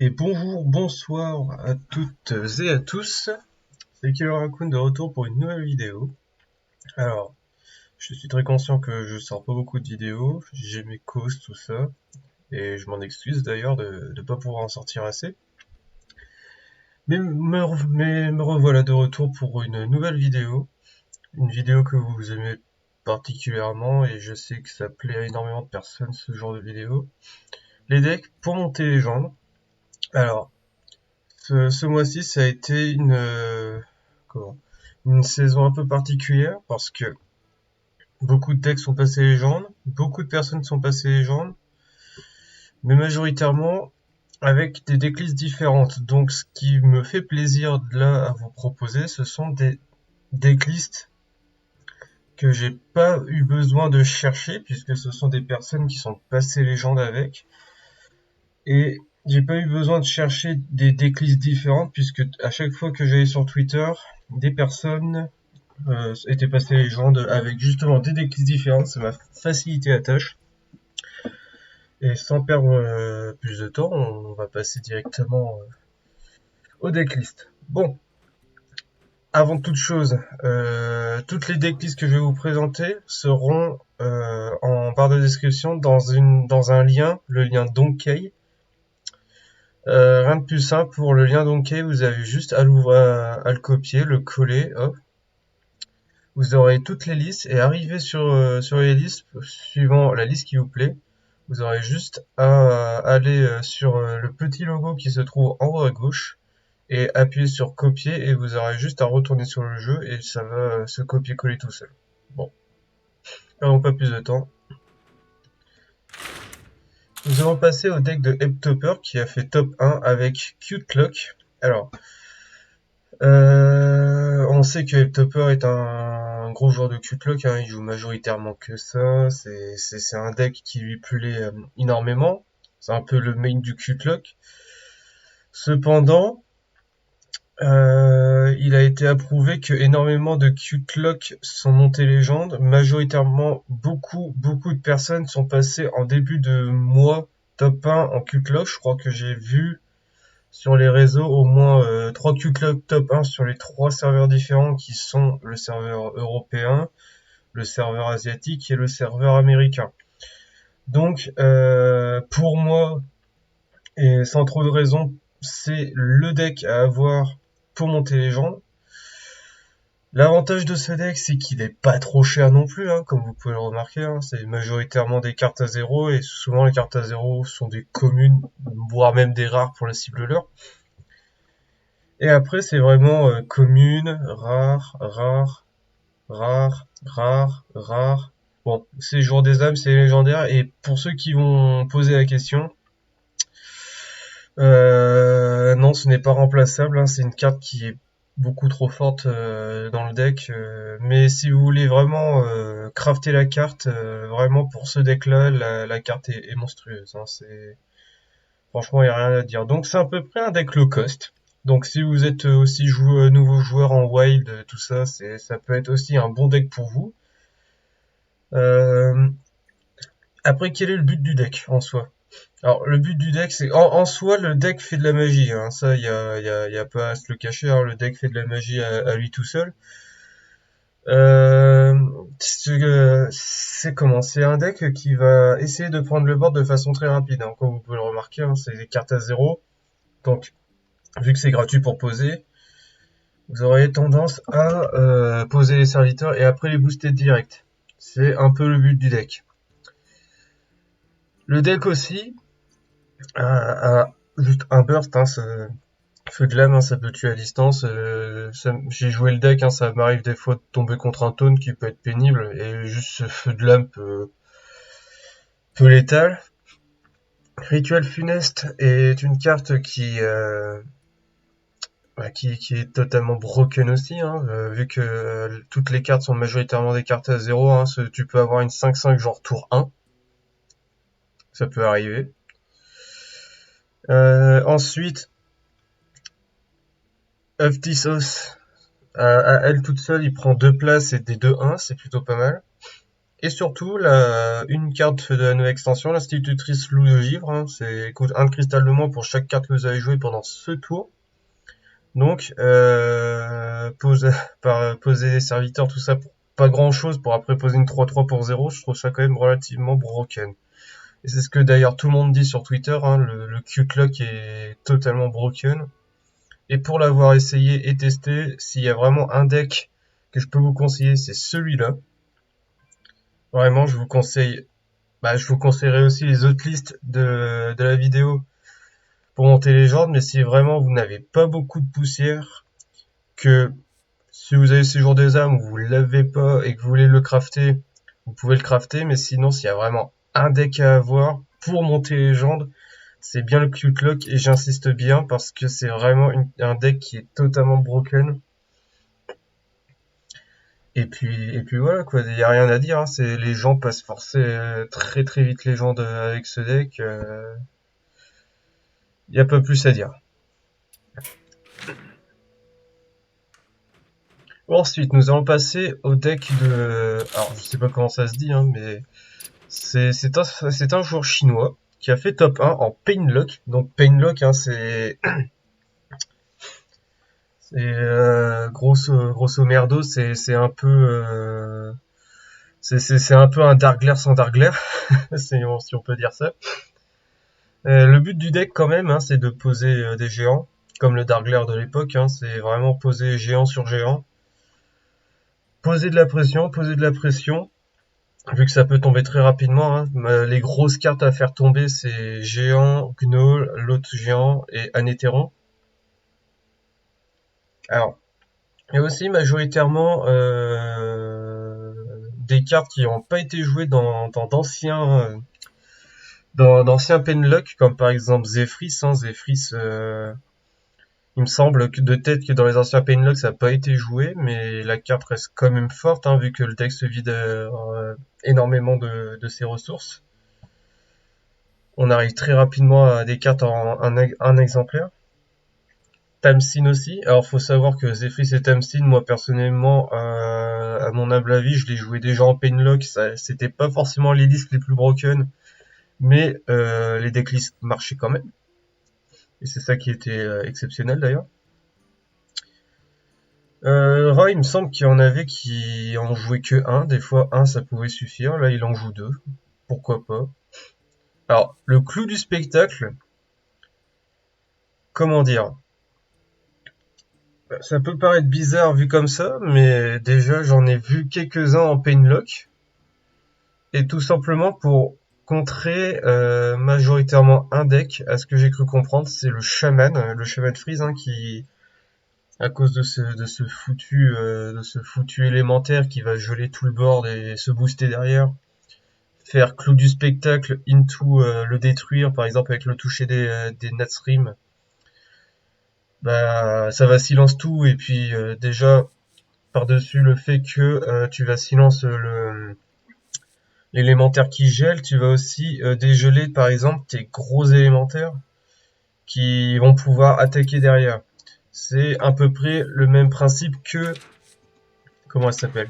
Et bonjour, bonsoir à toutes et à tous. C'est Killer Raccoon de retour pour une nouvelle vidéo. Alors, je suis très conscient que je sors pas beaucoup de vidéos, j'ai mes causes, tout ça, et je m'en excuse d'ailleurs de ne pas pouvoir en sortir assez. Mais me revoilà de retour pour une nouvelle vidéo. Une vidéo que vous aimez particulièrement, et je sais que ça plaît à énormément de personnes ce genre de vidéo. Les decks pour monter légende. Alors, ce mois-ci, ça a été comment, une saison un peu particulière parce que beaucoup de decks sont passés légendes, beaucoup de personnes sont passées légendes, mais majoritairement avec des decklists différentes. Donc, ce qui me fait plaisir de là à vous proposer, ce sont des decklists que j'ai pas eu besoin de chercher puisque ce sont des personnes qui sont passées légendes avec. Et j'ai pas eu besoin de chercher des decklists différentes puisque à chaque fois que j'allais sur Twitter, des personnes étaient passées légendes avec justement des decklists différentes. Ça m'a facilité la tâche. Et sans perdre plus de temps, on va passer directement aux decklists. Bon, avant toute chose, toutes les decklists que je vais vous présenter seront en barre de description dans un lien, le lien Donkey. Rien de plus simple pour le lien Donkey, vous avez juste à le copier, le coller, hop. Vous aurez toutes les listes et arriver sur les listes suivant la liste qui vous plaît. Vous aurez juste à aller sur le petit logo qui se trouve en haut à gauche et appuyer sur copier et vous aurez juste à retourner sur le jeu et ça va se copier-coller tout seul. Bon, perdons pas plus de temps. Nous allons passer au deck de Heptopper qui a fait top 1 avec Cute Clock. Alors, on sait que Heptopper est un gros joueur de Q-Clock, hein, il joue majoritairement que ça, c'est un deck qui lui plaît énormément, c'est un peu le main du Q-Clock. Cependant, il a été approuvé que énormément de Q-Clock sont montés légendes, majoritairement beaucoup de personnes sont passées en début de mois top 1 en Q-Clock, je crois que j'ai vu sur les réseaux au moins 3 Q-Club top 1 sur les 3 serveurs différents qui sont le serveur européen, le serveur asiatique et le serveur américain. Donc pour moi, et sans trop de raison, c'est le deck à avoir pour monter légende. L'avantage de ce deck, c'est qu'il est pas trop cher non plus, hein, comme vous pouvez le remarquer. Hein, c'est majoritairement des cartes à zéro, et souvent les cartes à zéro sont des communes, voire même des rares pour la cible leur. Et après, c'est vraiment commune, rare, rare, rare, rare, rare. Bon, c'est Jour des âmes, c'est légendaire. Et pour ceux qui vont poser la question, non, ce n'est pas remplaçable. Hein, c'est une carte qui est beaucoup trop forte dans le deck. Mais si vous voulez vraiment crafter la carte, vraiment pour ce deck-là, la carte est monstrueuse. Hein, franchement, il n'y a rien à dire. Donc c'est à peu près un deck low cost. Donc si vous êtes aussi nouveau joueur en wild, tout ça, ça peut être aussi un bon deck pour vous. Euh, Après, quel est le but du deck en soi? Alors le but du deck, c'est en soi le deck fait de la magie. Hein. Ça, y a pas à se le cacher. Hein. Le deck fait de la magie à lui tout seul. Euh, c'est comment? C'est un deck qui va essayer de prendre le board de façon très rapide. Hein. Comme vous pouvez le remarquer, hein, c'est des cartes à zéro. Donc vu que c'est gratuit pour poser, vous aurez tendance à poser les serviteurs et après les booster direct. C'est un peu le but du deck. Le deck aussi a juste un burst, hein, feu de lame, hein, ça peut tuer à distance. J'ai joué le deck, hein, ça m'arrive des fois de tomber contre un taunt qui peut être pénible et juste ce feu de lame peut létal. Rituel funeste est une carte qui est totalement broken aussi, hein, vu que toutes les cartes sont majoritairement des cartes à 0, hein, tu peux avoir une 5-5 genre tour 1, ça peut arriver. Ensuite, Uftisos, à elle toute seule, il prend 2 places et des 2-1, c'est plutôt pas mal. Et surtout, une carte de la nouvelle extension, l'institutrice loup de givre, hein, c'est coûte un cristal de moins pour chaque carte que vous avez jouée pendant ce tour. Donc, poser des serviteurs, tout ça, pour pas grand chose, pour après poser une 3-3 pour 0, je trouve ça quand même relativement broken. Et c'est ce que d'ailleurs tout le monde dit sur Twitter, hein, le cute lock est totalement broken. Et pour l'avoir essayé et testé, s'il y a vraiment un deck que je peux vous conseiller, c'est celui-là. Vraiment, je vous conseillerais aussi les autres listes de la vidéo pour monter les genres, mais si vraiment vous n'avez pas beaucoup de poussière, que si vous avez Séjour des âmes, vous ne l'avez pas et que vous voulez le crafter, vous pouvez le crafter, mais sinon, s'il y a vraiment un deck à avoir pour monter les légendes, c'est bien le Cute Lock, et j'insiste bien parce que c'est vraiment un deck qui est totalement broken. Et puis voilà quoi, il y a rien à dire, hein, les gens passent forcément très très vite légende avec ce deck, il y a pas plus à dire. Ensuite, nous allons passer au deck de... Alors, je sais pas comment ça se dit, hein, mais c'est un joueur chinois qui a fait top 1 en Painlock. Donc Painlock, hein, grosso merdo, c'est un peu c'est un peu un Darkler sans Darkler, si on peut dire ça. Le but du deck quand même, hein, c'est de poser des géants, comme le Darkler de l'époque. Hein, c'est vraiment poser géant sur géant, poser de la pression. Vu que ça peut tomber très rapidement, hein. Les grosses cartes à faire tomber, c'est Géant, Gnoll, l'autre Géant et Anétheron. Alors, il y a aussi majoritairement des cartes qui n'ont pas été jouées d'anciens Penlock, comme par exemple Zephrys. Hein. Zephrys, il me semble que de tête que dans les anciens Painlock ça n'a pas été joué, mais la carte reste quand même forte, hein, vu que le deck se vide énormément de ses ressources. On arrive très rapidement à des cartes en un exemplaire. Tamsin aussi. Alors faut savoir que Zephrys et Tamsin, moi personnellement, à mon humble avis, je les jouais déjà en Painlock. C'était pas forcément les listes les plus broken, mais les decklists marchaient quand même. Et c'est ça qui était exceptionnel d'ailleurs. Roy, il me semble qu'il y en avait qui en jouaient que un. Des fois, un, ça pouvait suffire. Là, il en joue deux. Pourquoi pas. Alors, le clou du spectacle, comment dire? Ça peut paraître bizarre vu comme ça, mais déjà, j'en ai vu quelques-uns en Painlock. Et tout simplement pour contrer majoritairement un deck, à ce que j'ai cru comprendre, c'est le Shaman Freeze, hein, qui, à cause de ce foutu élémentaire qui va geler tout le board et se booster derrière, faire clou du spectacle into le détruire, par exemple avec le toucher des Natsrim, bah ça va silence tout, et puis déjà par-dessus le fait que tu vas silence l'élémentaire qui gèle, tu vas aussi dégeler par exemple tes gros élémentaires qui vont pouvoir attaquer derrière. C'est à peu près le même principe que... Comment elle s'appelle?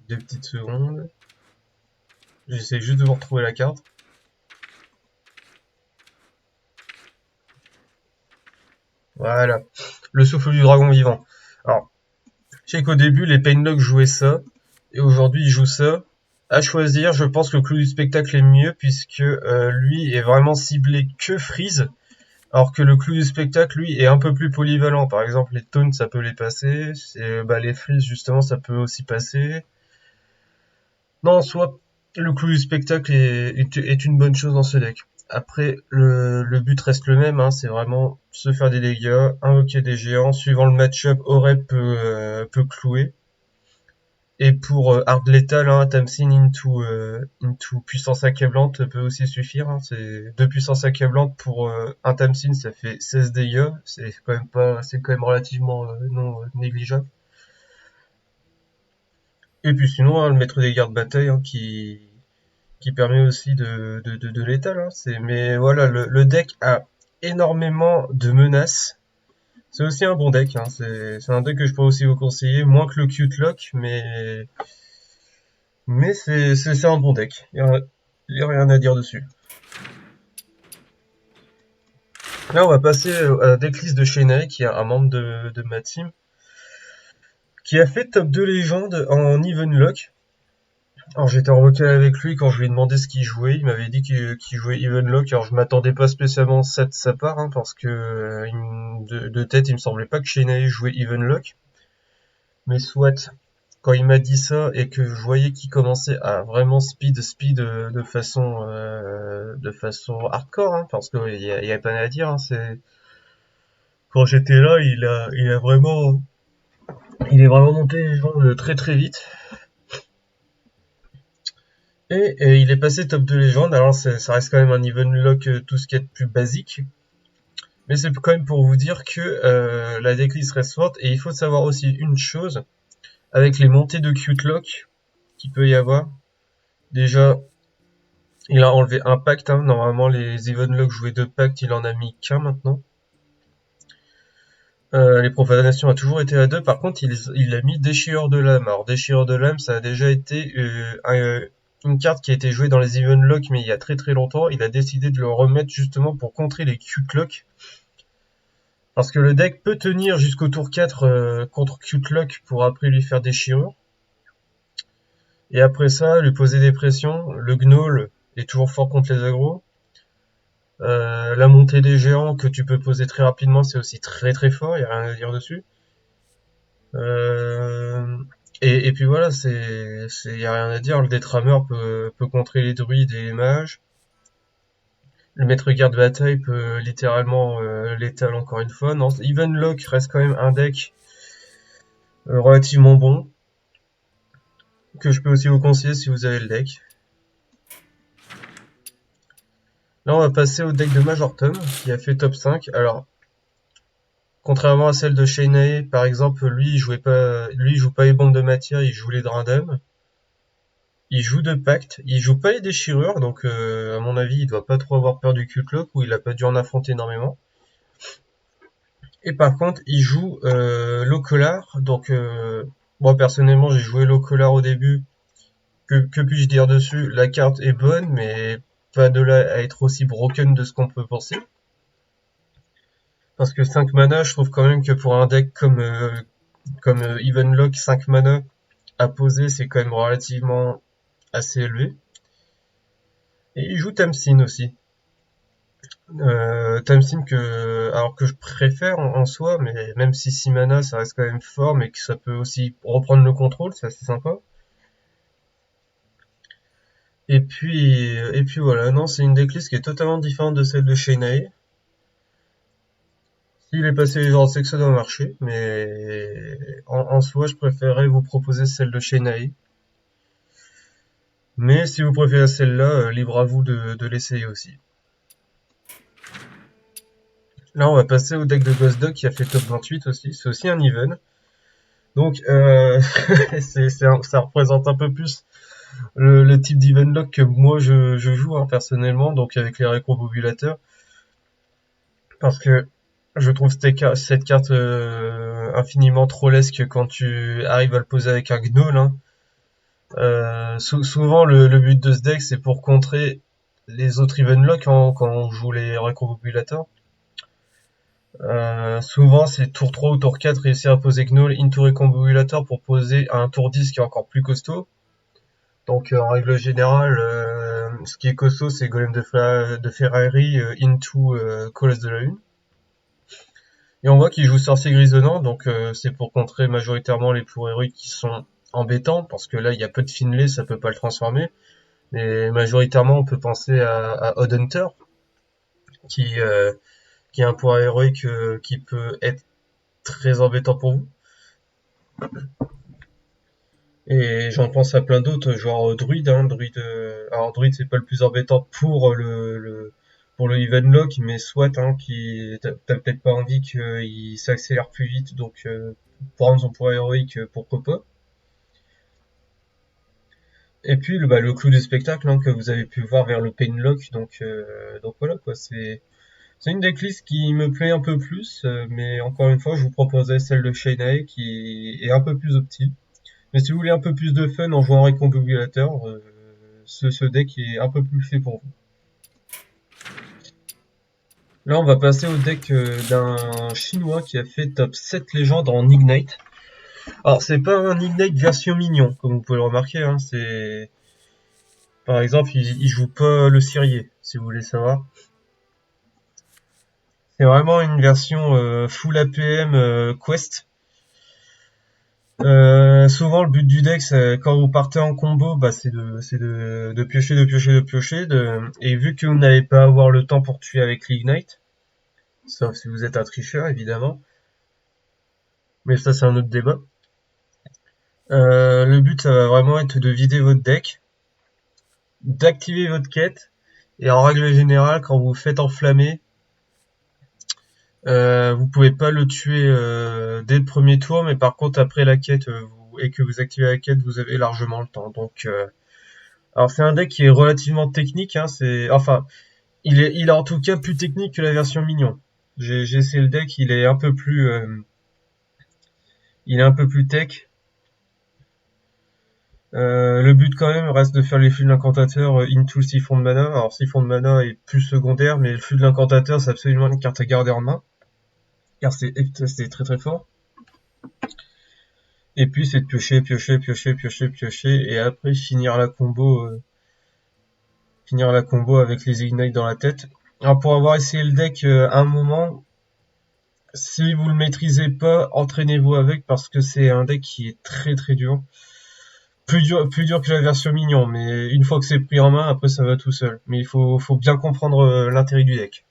Deux petites secondes. J'essaie juste de vous retrouver la carte. Voilà. Le souffle du dragon vivant. Alors, je sais qu'au début, les Painlock jouaient ça, et aujourd'hui, ils jouent ça. À choisir, je pense que le clou du spectacle est mieux, puisque lui est vraiment ciblé que Freeze, alors que le clou du spectacle, lui, est un peu plus polyvalent. Par exemple, les taunts, ça peut les passer. Les Freeze, justement, ça peut aussi passer. Non, soit le clou du spectacle est une bonne chose dans ce deck. Après, le but reste le même, hein, c'est vraiment se faire des dégâts, invoquer des géants, suivant le match-up, Oreb peut clouer. Et pour Hard Lethal, hein, Tamsin into puissance accablante peut aussi suffire. Hein, c'est 2 puissances accablantes pour un Tamsin, ça fait 16 dégâts, c'est quand même relativement non négligeable. Et puis sinon, hein, le maître des gardes bataille, hein, qui permet aussi de létal. Hein. Mais voilà, le deck a énormément de menaces. C'est aussi un bon deck, hein. C'est un deck que je pourrais aussi vous conseiller, moins que le Cute Lock, mais c'est un bon deck. Y a rien à dire dessus. Là, on va passer à la decklist de Shenai, qui est un membre de ma team, qui a fait top 2 légende en Even Lock. Alors j'étais en vocal avec lui quand je lui ai demandé ce qu'il jouait, il m'avait dit qu'il jouait Even Lock, alors je m'attendais pas spécialement à ça de sa part, hein, parce que de tête il me semblait pas que Shenai jouait Even Lock, mais soit, quand il m'a dit ça et que je voyais qu'il commençait à vraiment speed de façon hardcore, hein, parce qu'il y a pas à dire, hein, quand j'étais là, il est vraiment monté les gens très très vite. Et il est passé top de légende, alors ça reste quand même un even lock, tout ce qui est de plus basique. Mais c'est quand même pour vous dire que la decklist reste forte, et il faut savoir aussi une chose, avec les montées de cute lock qu'il peut y avoir. Déjà, il a enlevé un pacte, hein. Normalement les even lock jouaient 2 pactes, il en a mis qu'un maintenant. Les profanations a toujours été à 2, par contre il a mis déchireur de l'âme. Alors déchireur de l'âme, ça a déjà été une carte qui a été jouée dans les even lock, mais il y a très très longtemps. Il a décidé de le remettre justement pour contrer les cute lock, parce que le deck peut tenir jusqu'au tour 4 contre cute lock pour après lui faire déchirure. Et après ça, lui poser des pressions. Le gnoll est toujours fort contre les agros. La montée des géants que tu peux poser très rapidement, c'est aussi très très fort, il n'y a rien à dire dessus. Euh, et puis voilà, y a rien à dire. Le détrameur peut contrer les druides et les mages. Le maître garde bataille peut littéralement l'étal encore une fois. Non, Even Lock reste quand même un deck relativement bon, que je peux aussi vous conseiller si vous avez le deck. Là, on va passer au deck de Major Tom, qui a fait top 5. Alors, contrairement à celle de Shenai, par exemple, lui, il joue pas les bombes de matière, il joue les Drindem. Il joue de pacte, il joue pas les déchirures, donc à mon avis, il doit pas trop avoir peur du Q-Clock, ou il a pas dû en affronter énormément. Et par contre, il joue Locolar, donc moi personnellement, j'ai joué Locolar au début. Que puis-je dire dessus? La carte est bonne, mais pas de là à être aussi broken de ce qu'on peut penser. Parce que 5 mana, je trouve quand même que pour un deck comme Evenlock, 5 mana à poser, c'est quand même relativement assez élevé. Et il joue Tamsin aussi. Tamsin alors que je préfère en soi, mais même si 6 mana, ça reste quand même fort, mais que ça peut aussi reprendre le contrôle, c'est assez sympa. Et puis voilà, non, c'est une decklist qui est totalement différente de celle de Shenai. S'il est passé les gens, c'est que ça doit marcher, mais en soi, je préférerais vous proposer celle de Shenai. Mais si vous préférez celle-là, libre à vous de l'essayer aussi. Là, on va passer au deck de Ghost Dog qui a fait top 28 aussi. C'est aussi un even. Donc, ça représente un peu plus le type d'event lock que moi je joue, hein, personnellement, donc avec les récombobulateurs. Parce que je trouve cette carte infiniment trollesque quand tu arrives à le poser avec un gnoll, hein. Souvent, le but de ce deck, c'est pour contrer les autres event lock quand on joue les récombobulateurs. Souvent, c'est tour 3 ou tour 4, réussir à poser Gnoll into Recombobulator pour poser un tour 10 qui est encore plus costaud. Donc, en règle générale, ce qui est costaud, c'est Golem de Ferrari into Colosse de la Lune. Et on voit qu'il joue Sorcier Grisonnant, donc c'est pour contrer majoritairement les pourriries qui sont embêtants, parce que là, il y a peu de Finlay, ça peut pas le transformer. Mais majoritairement, on peut penser à Odd Hunter, qui, euh, qui est un pouvoir héroïque qui peut être très embêtant pour vous. Et j'en pense à plein d'autres, genre Druid, hein, Druid. Alors Druid c'est pas le plus embêtant pour le even lock, mais soit, hein, qui t'as peut-être pas envie qu'il s'accélère plus vite, donc prendre son pouvoir héroïque, pourquoi pas. Et puis le clou du spectacle, hein, que vous avez pu voir vers le pain lock, donc voilà quoi, C'est une decklist qui me plaît un peu plus, mais encore une fois, je vous proposais celle de Shayna qui est un peu plus optique. Mais si vous voulez un peu plus de fun en jouant Recombobulator, ce deck est un peu plus fait pour vous. Là, on va passer au deck d'un chinois qui a fait top 7 légendes en Ignite. Alors, c'est pas un Ignite version mignon, comme vous pouvez le remarquer. Hein, c'est, par exemple, il joue pas le Cyrier, si vous voulez savoir. C'est vraiment une version full APM Quest. Souvent, le but du deck, quand vous partez en combo, bah, c'est de piocher, de piocher, de piocher. Et vu que vous n'allez pas avoir le temps pour tuer avec l'Ignite, sauf si vous êtes un tricheur, évidemment. Mais ça, c'est un autre débat. Le but, ça va vraiment être de vider votre deck, d'activer votre quête, et en règle générale, quand vous vous faites enflammer, vous pouvez pas le tuer dès le premier tour, mais par contre, après la quête, et que vous activez la quête, vous avez largement le temps. Donc, alors c'est un deck qui est relativement technique, hein, il est en tout cas plus technique que la version mignon. J'ai essayé le deck, il est un peu plus tech. Le but quand même reste de faire les flux de l'incantateur into le siphon de mana. Alors siphon de mana est plus secondaire, mais le flux de l'incantateur c'est absolument une carte à garder en main, car c'est très très fort. Et puis c'est de piocher, piocher, piocher, piocher, piocher, et après finir la combo avec les ignites dans la tête. Alors pour avoir essayé le deck un moment, si vous le maîtrisez pas, entraînez-vous avec parce que c'est un deck qui est très très dur. Plus dur que la version mignon, mais une fois que c'est pris en main, après ça va tout seul. Mais faut bien comprendre l'intérêt du deck.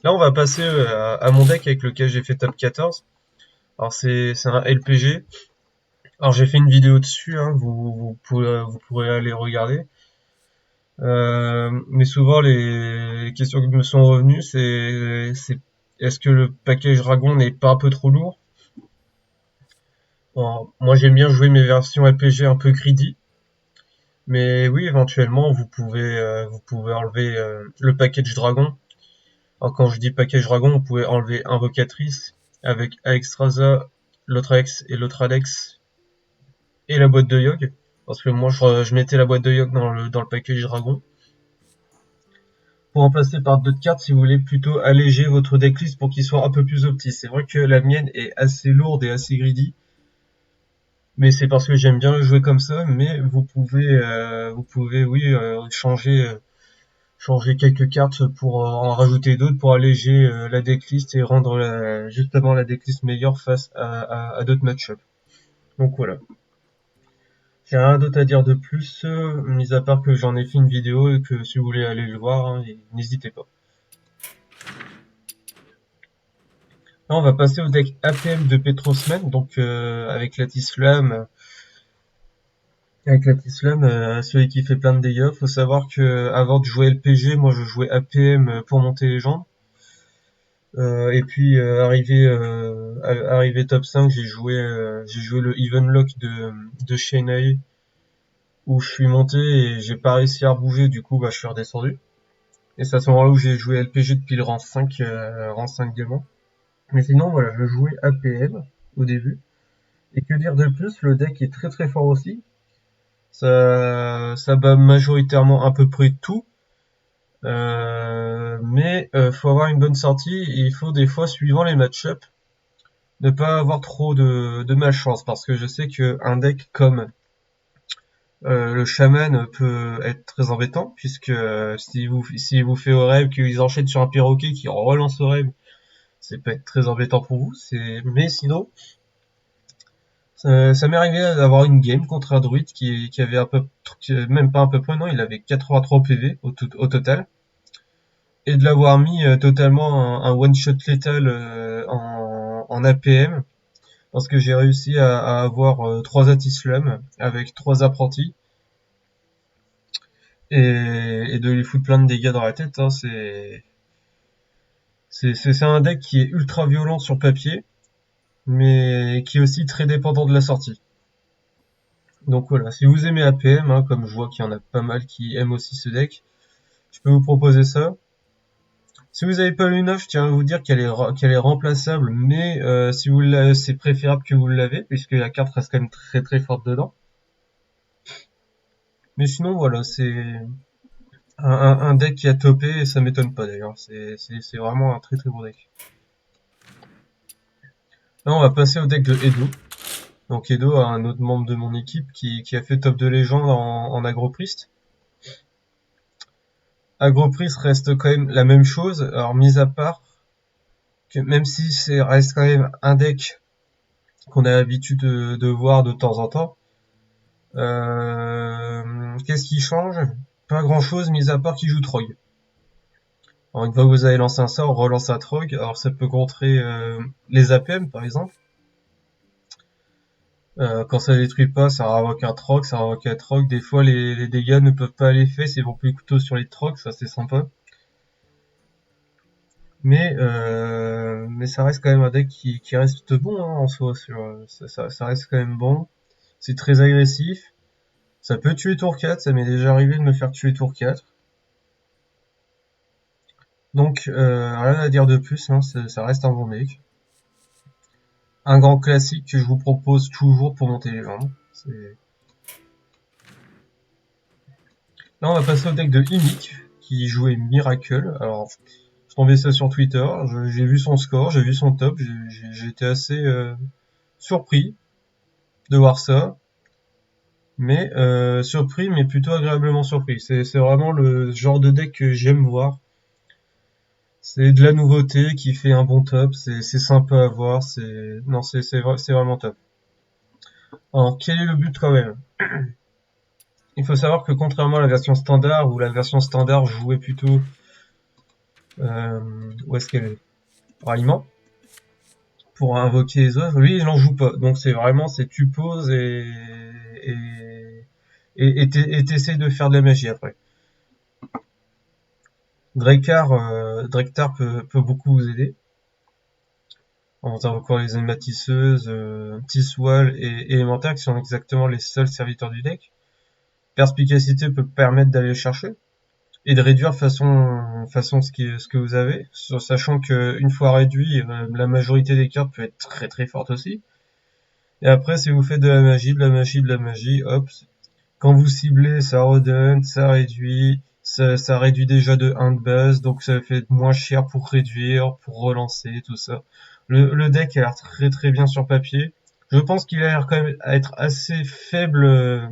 Là, on va passer à mon deck avec lequel j'ai fait top 14. Alors c'est un LPG. Alors j'ai fait une vidéo dessus, hein, vous pourrez aller regarder. Mais souvent les questions qui me sont revenues, c'est est-ce que le package dragon n'est pas un peu trop lourd? Bon, moi j'aime bien jouer mes versions LPG un peu greedy. Mais oui, éventuellement, vous pouvez enlever le package dragon. Alors, quand je dis package dragon, vous pouvez enlever Invocatrice avec Alexstrasza, l'autre Alex et l'autre Alex et la boîte de Yogg. Parce que moi, je mettais la boîte de Yogg dans le package dragon. Pour remplacer par d'autres cartes, si vous voulez plutôt alléger votre decklist pour qu'il soit un peu plus opti. C'est vrai que la mienne est assez lourde et assez greedy. Mais c'est parce que j'aime bien le jouer comme ça. Mais vous pouvez, oui, changer quelques cartes pour en rajouter d'autres pour alléger la decklist et rendre justement la decklist meilleure face à d'autres match-ups. Donc voilà. J'ai rien d'autre à dire de plus, mis à part que j'en ai fait une vidéo et que si vous voulez aller le voir, hein, n'hésitez pas. Là, on va passer au deck APM de Petrosman, donc avec Latisflamme. Avec Latisflamme, celui qui fait plein de dégâts. Faut savoir que avant de jouer LPG, moi je jouais APM pour monter les gens. Et puis arrivé top 5, j'ai joué le Evenlock de Shenai où je suis monté et j'ai pas réussi à rebouger, du coup bah je suis redescendu. Et c'est à ce moment-là où j'ai joué LPG depuis le rang 5 diamant. Mais sinon voilà, je jouais APM au début. Et que dire de plus, le deck est très très fort aussi. Ça bat majoritairement à peu près tout. Mais faut avoir une bonne sortie et il faut des fois, suivant les match-ups, ne pas avoir trop de malchance parce que je sais que un deck comme le chaman peut être très embêtant puisque s'il vous fait au rêve qu'ils enchaînent sur un perroquet qui relance au rêve, c'est peut être très embêtant pour vous. Mais sinon, ça m'est arrivé d'avoir une game contre un druide qui avait même pas à peu près, non, il avait 83 PV au total et de l'avoir mis totalement un one shot létal en APM parce que j'ai réussi à avoir 3 Atislam avec 3 apprentis et de lui foutre plein de dégâts dans la tête. Hein, c'est un deck qui est ultra violent sur papier, mais qui est aussi très dépendant de la sortie. Donc voilà, si vous aimez APM, hein, comme je vois qu'il y en a pas mal qui aiment aussi ce deck, je peux vous proposer ça. Si vous n'avez pas l'U9, je tiens à vous dire qu'elle est remplaçable, mais si vous l'avez, c'est préférable que vous l'avez, puisque la carte reste quand même très très forte dedans. Mais sinon, voilà, c'est un deck qui a topé, et ça m'étonne pas d'ailleurs. C'est vraiment un très très bon deck. Là, on va passer au deck de Edo. Donc Edo, un autre membre de mon équipe qui a fait top de légende en Agropriest. Agropriest reste quand même la même chose, alors mis à part que même si c'est reste quand même un deck qu'on a l'habitude de voir de temps en temps, qu'est-ce qui change? Pas grand chose, mis à part qu'il joue Trog. Alors une fois que vous avez lancé un sort, on relance un Trog, alors ça peut contrer les APM par exemple. Quand ça détruit pas, ça invoque un Trog, ça invoque un Trog. Des fois les dégâts ne peuvent pas aller faits, c'est beaucoup plus couteau sur les Trogs, ça c'est sympa. Mais ça reste quand même un deck qui reste bon hein, en soi. Ça reste quand même bon. C'est très agressif. Ça peut tuer tour 4, ça m'est déjà arrivé de me faire tuer tour 4. Donc rien à dire de plus, hein, ça reste un bon deck. Un grand classique que je vous propose toujours pour monter les jambes. Là on va passer au deck de Imic, qui jouait Miracle. Alors je tombais ça sur Twitter, j'ai vu son score, j'ai vu son top, j'ai été assez surpris de voir ça. Mais surpris, mais plutôt agréablement surpris. C'est vraiment le genre de deck que j'aime voir. C'est de la nouveauté qui fait un bon top, c'est sympa à voir, c'est vraiment top. Alors quel est le but quand même? Il faut savoir que contrairement à la version standard, où la version standard jouait plutôt où est-ce qu'elle est? Ralliement pour invoquer les autres, lui il n'en joue pas. Donc c'est vraiment c'est tu poses et t'essaies de faire de la magie après. Drektar peut beaucoup vous aider. On a encore les animatisseuses, Tiswall et Élémentaire qui sont exactement les seuls serviteurs du deck. Perspicacité peut permettre d'aller le chercher et de réduire façon ce que vous avez, sachant qu'une fois réduit, la majorité des cartes peut être très très forte aussi. Et après, si vous faites de la magie, hop, quand vous ciblez, ça redonne, ça réduit, ça réduit déjà de 1 de base, donc ça fait moins cher pour réduire, pour relancer, tout ça. Le deck a l'air très très bien sur papier. Je pense qu'il a l'air quand même à être assez faible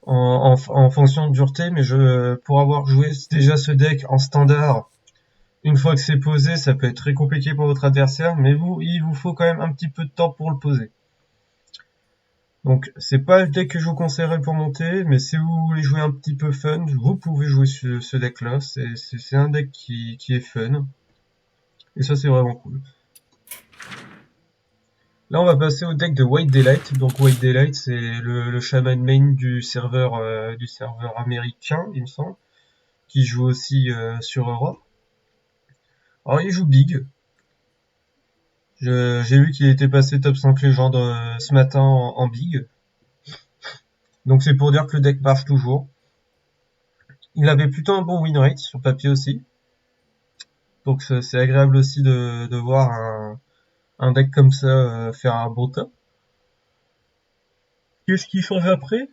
en fonction de dureté, mais pour avoir joué déjà ce deck en standard, une fois que c'est posé, ça peut être très compliqué pour votre adversaire, mais il vous faut quand même un petit peu de temps pour le poser. Donc c'est pas le deck que je vous conseillerais pour monter, mais si vous voulez jouer un petit peu fun, vous pouvez jouer ce deck là, c'est un deck qui est fun, et ça c'est vraiment cool. Là on va passer au deck de White Daylight, donc White Daylight c'est le shaman main du serveur américain il me semble, qui joue aussi sur Europe. Alors il joue Big, j'ai vu qu'il était passé top 5 légende ce matin en Big, donc c'est pour dire que le deck marche toujours. Il avait plutôt un bon win rate sur papier aussi. Donc c'est agréable aussi de voir un deck comme ça faire un bon top. Qu'est-ce qui change après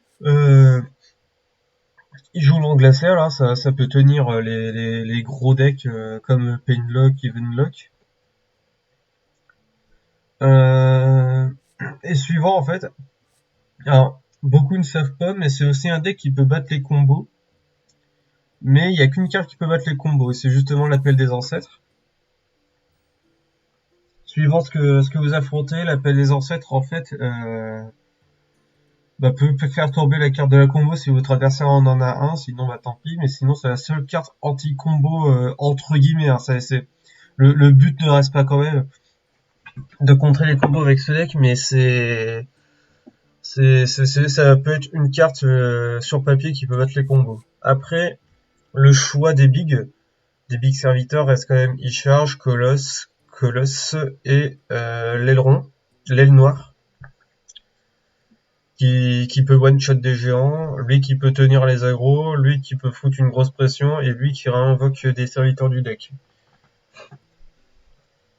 Il joue l'Anglacer, là, ça peut tenir les gros decks comme Painlock, Evenlock. Et suivant en fait, alors beaucoup ne savent pas, mais c'est aussi un deck qui peut battre les combos. Mais il n'y a qu'une carte qui peut battre les combos, et c'est justement l'appel des ancêtres. Suivant ce que vous affrontez, l'appel des ancêtres en fait peut faire tomber la carte de la combo si votre adversaire en a un, sinon bah tant pis, mais sinon c'est la seule carte anti-combo entre guillemets, hein, le but ne reste pas quand même de contrer les combos avec ce deck, mais ça peut être une carte sur papier qui peut battre les combos. Après, le choix des big serviteurs reste quand même E-Charge, Colosse et l'aileron, l'aile noire. qui peut one-shot des géants, lui qui peut tenir les agros, lui qui peut foutre une grosse pression, et lui qui réinvoque des serviteurs du deck.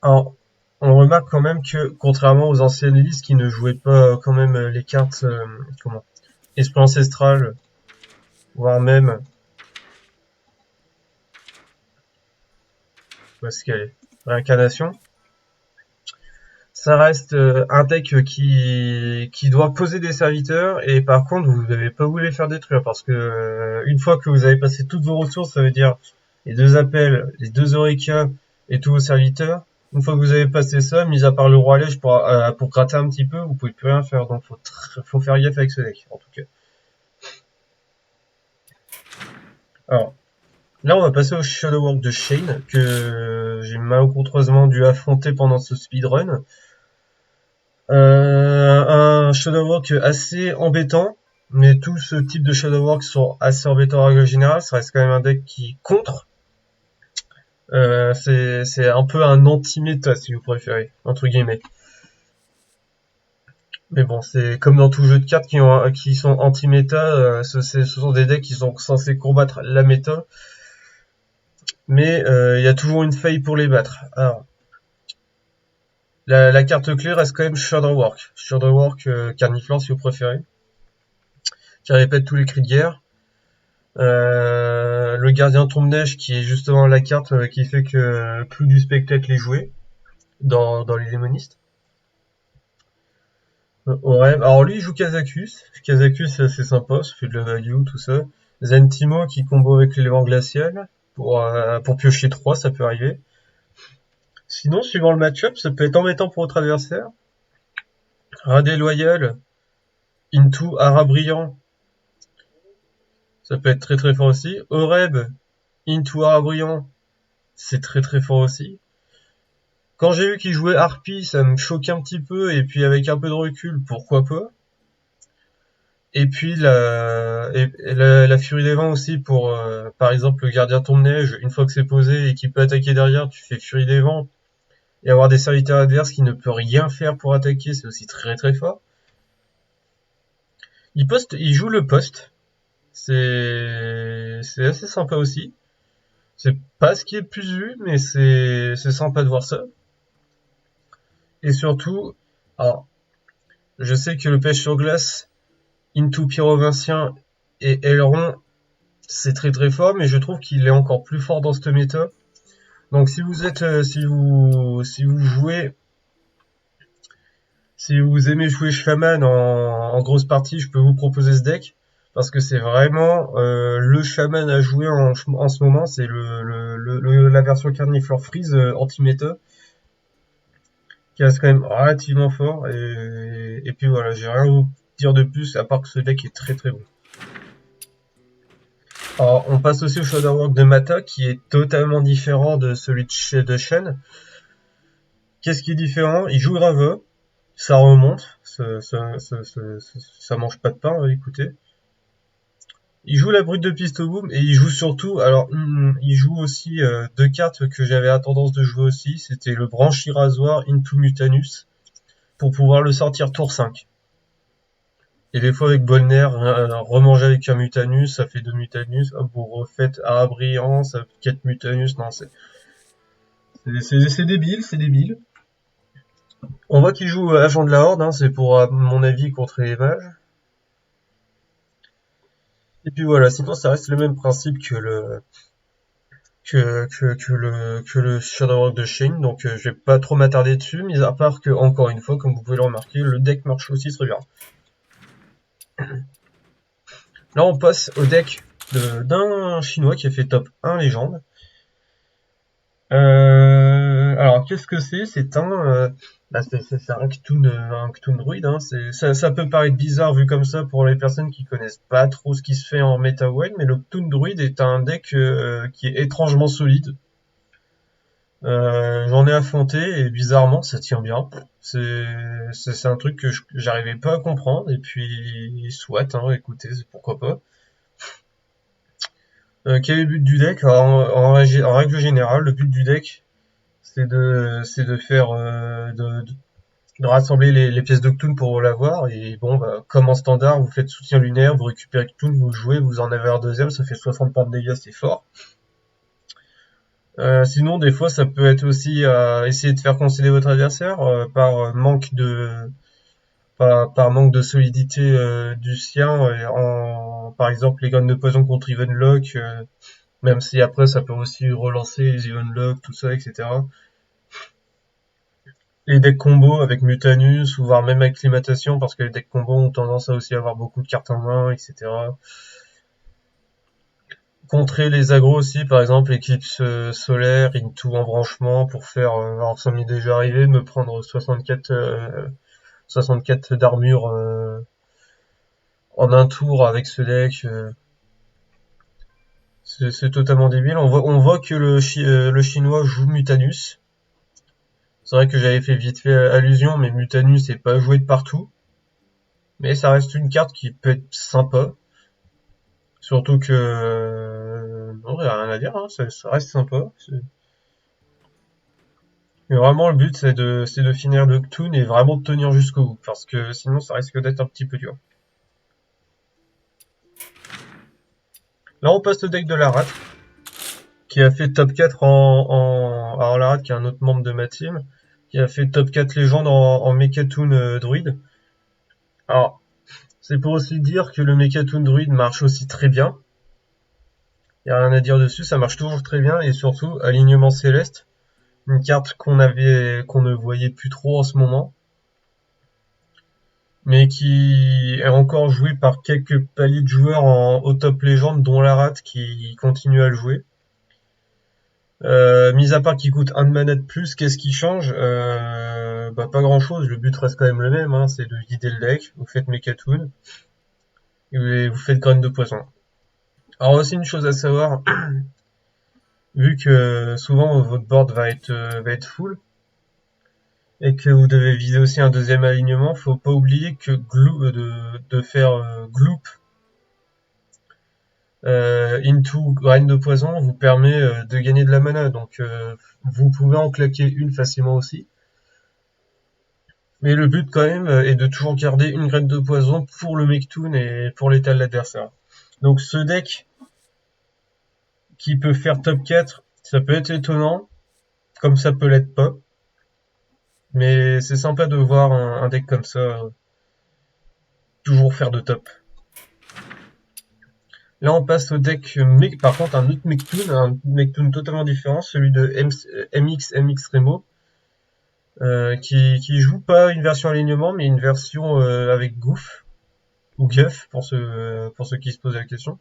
Alors, on remarque quand même que, contrairement aux anciennes listes qui ne jouaient pas quand même les cartes, Esprit Ancestral, voire même, où est-ce qu'elle est, Réincarnation, ça reste un deck qui doit poser des serviteurs, et par contre vous n'avez pas voulu les faire détruire, parce que une fois que vous avez passé toutes vos ressources, ça veut dire les 2 appels, les 2 Eureka et tous vos serviteurs. Une fois que vous avez passé ça, mis à part le roi lèche pour gratter un petit peu, vous pouvez plus rien faire, donc faut faire gaffe avec ce deck, en tout cas. Alors, là on va passer au Shadowwork de Shane, que j'ai malencontreusement dû affronter pendant ce speedrun. Un Shadowwork assez embêtant, mais tout ce type de Shadowwork sont assez embêtants en règle générale, ça reste quand même un deck qui contre. C'est un peu un anti-méta si vous préférez, entre guillemets. Mais bon, c'est comme dans tout jeu de cartes qui sont anti-méta, ce sont des decks qui sont censés combattre la méta, mais il y a toujours une faille pour les battre. Alors, la carte clé reste quand même Shadowwork. Shadowwork Carniflore si vous préférez, qui répète tous les cris de guerre. Le gardien tombe-neige qui est justement la carte qui fait que plus du spectacle est joué dans les démonistes. Alors lui il joue Kazakus. Kazakus c'est sympa, ça fait de la value, tout ça. Zentimo qui combo avec l'élément glacial pour piocher 3, ça peut arriver. Sinon, suivant le match-up, ça peut être embêtant pour votre adversaire. Radé Loyal, Into Ara Brillant, ça peut être très très fort aussi. Oreb, Into Ara Brillant, c'est très très fort aussi. Quand j'ai vu qu'il jouait Harpie, ça me choquait un petit peu, et puis avec un peu de recul, pourquoi pas. Et puis la Furie des Vents aussi pour, par exemple, le Gardien Tombe-Neige, une fois que c'est posé et qu'il peut attaquer derrière, tu fais Furie des Vents. Et avoir des serviteurs adverses qui ne peut rien faire pour attaquer, c'est aussi très très fort. Il joue le poste, c'est assez sympa aussi. C'est pas ce qui est le plus vu, mais c'est sympa de voir ça. Et surtout, alors, je sais que le pêche sur glace, Into Pyrovincien et Aileron, c'est très très fort, mais je trouve qu'il est encore plus fort dans cette méta. Donc si vous aimez jouer Shaman en grosse partie, je peux vous proposer ce deck. Parce que c'est vraiment le Shaman à jouer en ce moment, c'est la version Carniflore Freeze anti-méta, qui reste quand même relativement fort. Et puis voilà, j'ai rien à vous dire de plus, à part que ce deck est très très bon. Alors, on passe aussi au Shadowwork de Mata, qui est totalement différent de celui de Shen. Qu'est-ce qui est différent? Il joue Graveux, ça remonte, ça mange pas de pain, écoutez. Il joue la brute de Pistoboom et il joue surtout, alors il joue aussi 2 cartes que j'avais la tendance de jouer aussi, c'était le Branchi Rasoir Into Mutanus, pour pouvoir le sortir tour 5. Et des fois avec Bolner, remanger avec un Mutanus, ça fait 2 Mutanus, hop, vous refaites Arabriant, ça fait 4 Mutanus, non c'est débile, c'est débile. On voit qu'il joue Agent de la Horde, hein, c'est pour, à mon avis, contrer les mages. Et puis voilà, sinon ça reste le même principe que le Shadowwork de Shane, donc je vais pas trop m'attarder dessus, mis à part que, encore une fois, comme vous pouvez le remarquer, le deck marche aussi très bien. Là on passe au deck d'un chinois qui a fait top 1 légende. Alors qu'est-ce que c'est? C'est un Ktun druide, hein. Ça peut paraître bizarre vu comme ça pour les personnes qui connaissent pas trop ce qui se fait en MetaWine, mais le Ktun druide est un deck qui est étrangement solide. J'en ai affronté et bizarrement ça tient bien. C'est un truc que j'arrivais pas à comprendre et puis soit, hein, écoutez, pourquoi pas. Quel est le but du deck? Alors, en règle générale, le but du deck c'est de faire de rassembler les pièces de Cthulhu pour l'avoir. Et bon, bah, comme en standard, vous faites soutien lunaire, vous récupérez Cthulhu, vous jouez, vous en avez un deuxième, ça fait 60 points de dégâts, c'est fort. Sinon, des fois, ça peut être aussi essayer de faire concéder votre adversaire par manque de par manque de solidité du sien. Par exemple, les graines de poison contre Evenlock, même si après ça peut aussi relancer les Evenlock, tout ça, etc. Les decks combo avec Mutanus, ou voire même Acclimatation, parce que les decks combo ont tendance à aussi avoir beaucoup de cartes en main, etc. Contrer les agros aussi, par exemple Eclipse solaire, Into embranchement, pour faire, alors ça m'est déjà arrivé, me prendre 64 d'armure en un tour avec ce deck. C'est totalement débile. On voit que le chinois joue Mutanus. C'est vrai que j'avais fait vite fait allusion, mais Mutanus n'est pas joué de partout. Mais ça reste une carte qui peut être sympa. Surtout que... non, y a rien à dire, hein, ça reste sympa. Mais vraiment, le but, c'est de finir le Cthulhu et vraiment de tenir jusqu'au bout. Parce que sinon, ça risque d'être un petit peu dur. Là, on passe au deck de Larat, qui a fait top 4 Alors Larat, qui est un autre membre de ma team, qui a fait top 4 légende en Mechatoon Druid. Alors, c'est pour aussi dire que le Mechatoon Druid marche aussi très bien. Il n'y a rien à dire dessus, ça marche toujours très bien. Et surtout, alignement céleste, une carte qu'on ne voyait plus trop en ce moment, mais qui est encore jouée par quelques paliers de joueurs au top légende, dont Larat qui continue à le jouer. Mis à part qu'il coûte un de mana de plus, qu'est-ce qui change? Bah, pas grand chose, le but reste quand même le même, hein, c'est de guider le deck, vous faites Mechatoon, et vous faites graine de poison. Alors aussi une chose à savoir, vu que souvent votre board va être full, et que vous devez viser aussi un deuxième alignement, faut pas oublier que de faire Gloop into graine de poison vous permet de gagner de la mana, donc vous pouvez en claquer une facilement aussi. Mais le but quand même est de toujours garder une graine de poison pour le Mechatoon et pour l'état de l'adversaire. Donc ce deck qui peut faire top 4, ça peut être étonnant, comme ça peut l'être pas. Mais c'est sympa de voir un deck comme ça toujours faire de top. Là on passe au deck par contre un autre Mechatoon totalement différent, celui de MX Remo. Qui joue pas une version alignement, mais une version avec Goof, ou Guff, pour ceux qui se posent la question.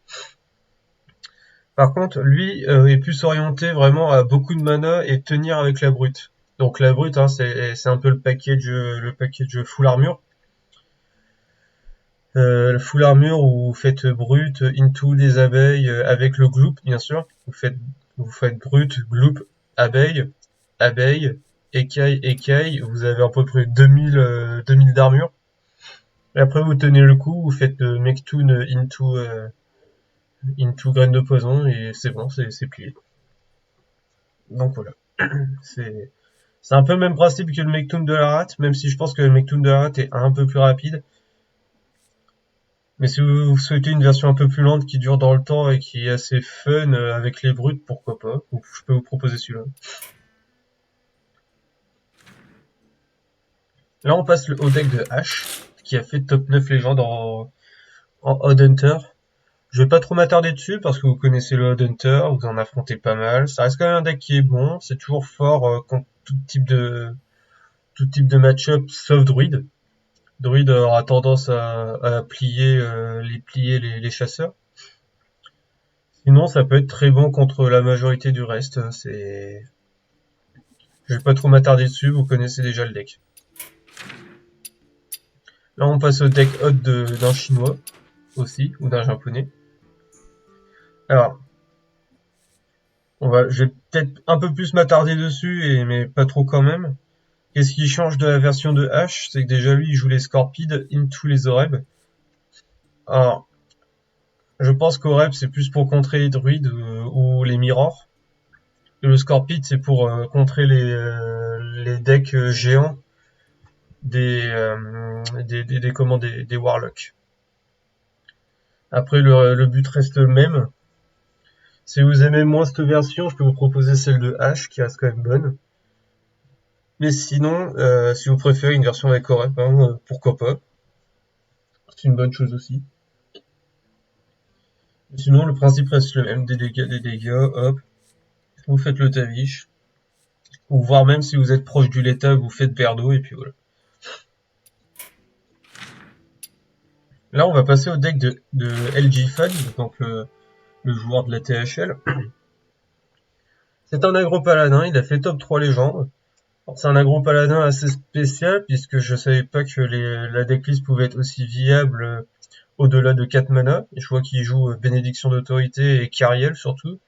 Par contre, lui est plus orienté vraiment à beaucoup de mana et tenir avec la brute. Donc la brute, hein, c'est un peu le package full armure. Le full armure où vous faites brute, into des abeilles avec le gloop, bien sûr. Vous faites brute, gloop, abeille, écaille, vous avez à peu près 2000 d'armure. Et après vous tenez le coup, vous faites Mechatoon into graine de poison et c'est bon, c'est plié. Donc voilà. c'est un peu le même principe que le Mechatoon de la rate, même si je pense que le Mechatoon de la rate est un peu plus rapide. Mais si vous souhaitez une version un peu plus lente qui dure dans le temps et qui est assez fun avec les brutes, pourquoi pas. Donc, je peux vous proposer celui-là. Là, on passe au deck de H, qui a fait top 9 légende en Odd Hunter. Je vais pas trop m'attarder dessus parce que vous connaissez le Odd Hunter, vous en affrontez pas mal. Ça reste quand même un deck qui est bon, c'est toujours fort contre tout type de match-up sauf Druid. Druid aura tendance à plier les chasseurs. Sinon, ça peut être très bon contre la majorité du reste. Je vais pas trop m'attarder dessus, vous connaissez déjà le deck. Là, on passe au deck Odd d'un chinois aussi, ou d'un japonais. Alors, je vais peut-être un peu plus m'attarder dessus, mais pas trop quand même. Qu'est-ce qui change de la version de H? C'est que déjà lui, il joue les Scorpides into les Oreb. Alors, je pense qu'Oreb, c'est plus pour contrer les druides ou les mirrors. Et le Scorpide, c'est pour contrer les decks géants des warlocks. Après, le but reste le même. Si vous aimez moins cette version, je peux vous proposer celle de H, qui reste quand même bonne. Mais sinon, si vous préférez une version avec Orep, pourquoi pas. C'est une bonne chose aussi. Mais sinon, le principe reste le même, des dégâts, hop. Vous faites le tavish. Ou voire même si vous êtes proche du létal, vous faites Berdo, et puis voilà. Là, on va passer au deck de LG Fan, donc le joueur de la THL. C'est un aggro paladin, il a fait top 3 légendes. C'est un aggro paladin assez spécial, puisque je savais pas que la decklist pouvait être aussi viable au-delà de 4 mana. Et je vois qu'il joue Bénédiction d'autorité et Cariel surtout.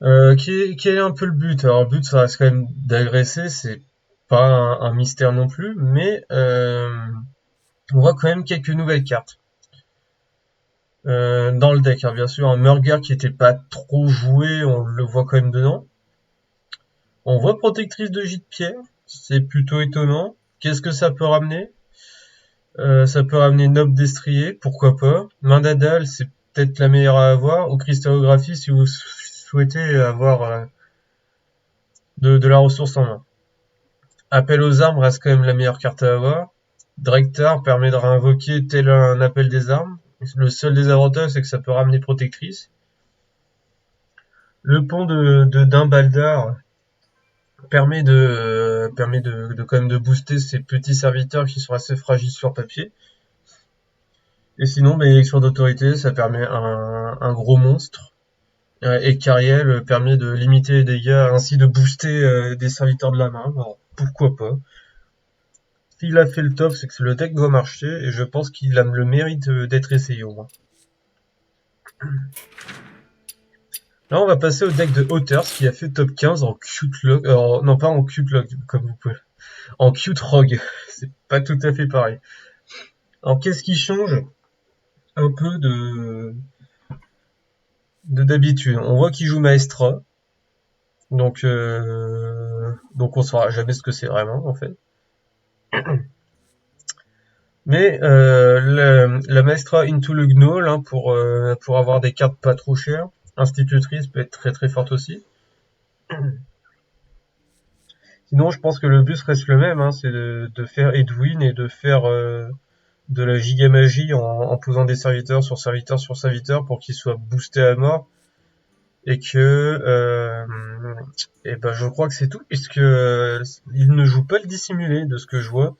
Quel est un peu le but? Alors le but, ça reste quand même d'agresser, c'est pas un mystère non plus, mais on voit quand même quelques nouvelles cartes. Dans le deck, hein, bien sûr, un Murger qui était pas trop joué, on le voit quand même dedans. On voit Protectrice de Gîte-Pierre, c'est plutôt étonnant. Qu'est-ce que ça peut ramener? Ça peut ramener Noble Destrier, pourquoi pas. Main d'Adal, c'est peut-être la meilleure à avoir. Ou Cristallographie, si vous souhaitez avoir de la ressource en main. Appel aux armes reste quand même la meilleure carte à avoir. Drektar permet de réinvoquer tel un appel des armes. Le seul désavantage, c'est que ça peut ramener Protectrice. Le pont de Dimbaldar permet quand même de booster ces petits serviteurs qui sont assez fragiles sur papier. Et sinon, élection d'autorité, ça permet un gros monstre. Et Cariel permet de limiter les dégâts, ainsi de booster des serviteurs de la main. Alors, pourquoi pas. S'il a fait le top, c'est que le deck doit marcher, et je pense qu'il a le mérite d'être essayé au moins. Là, on va passer au deck de Otters, qui a fait top 15 en Cute Log. Non, pas en Cute Log, comme vous pouvez. En Cute Rogue. C'est pas tout à fait pareil. Alors, qu'est-ce qui change un peu d'habitude? On voit qu'il joue Maestra. Donc on saura jamais ce que c'est vraiment, en fait. Mais la Maestra Into le Gnoll, hein, pour avoir des cartes pas trop chères. Institutrice peut être très très forte aussi. Sinon, je pense que le but reste le même, hein, c'est de faire Edwin et de faire de la giga magie en posant des serviteurs sur serviteurs pour qu'ils soient boostés à mort. Et que je crois que c'est tout, puisque il ne joue pas le dissimulé de ce que je vois.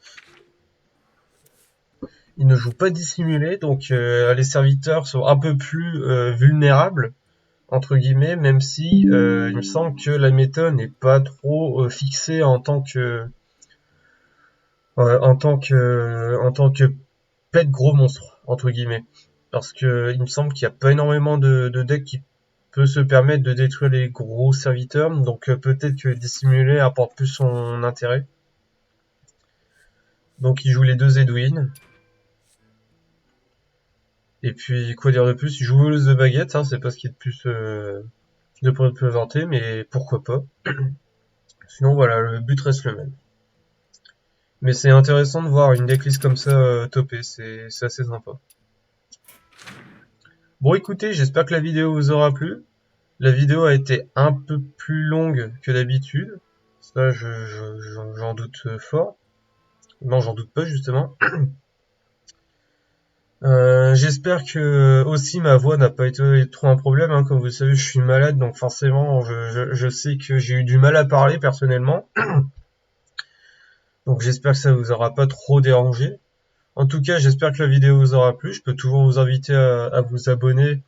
Il ne joue pas dissimulé, donc les serviteurs sont un peu plus vulnérables, entre guillemets, même si il me semble que la méta n'est pas trop fixée en tant que pet gros monstre, entre guillemets. Parce que il me semble qu'il n'y a pas énormément de decks qui peut se permettre de détruire les gros serviteurs, donc peut-être que dissimuler apporte plus son intérêt. Donc il joue les deux Edwin. Et puis quoi dire de plus, il joue voleuse de baguette, hein, c'est pas ce qui est de plus de présenter, mais pourquoi pas. Sinon voilà, le but reste le même. Mais c'est intéressant de voir une decklist comme ça topée, c'est assez sympa. Bon écoutez, j'espère que la vidéo vous aura plu. La vidéo a été un peu plus longue que d'habitude. Ça, j'en doute fort. Non, j'en doute pas, justement. J'espère que aussi ma voix n'a pas été trop un problème, hein. Comme vous le savez, je suis malade, donc forcément, je sais que j'ai eu du mal à parler personnellement. Donc j'espère que ça vous aura pas trop dérangé. En tout cas, j'espère que la vidéo vous aura plu. Je peux toujours vous inviter à vous abonner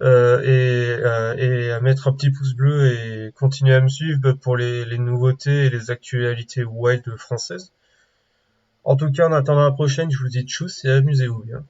et à mettre un petit pouce bleu et continuer à me suivre pour les nouveautés et les actualités wild françaises. En tout cas, en attendant la prochaine, je vous dis tchuss et amusez-vous bien.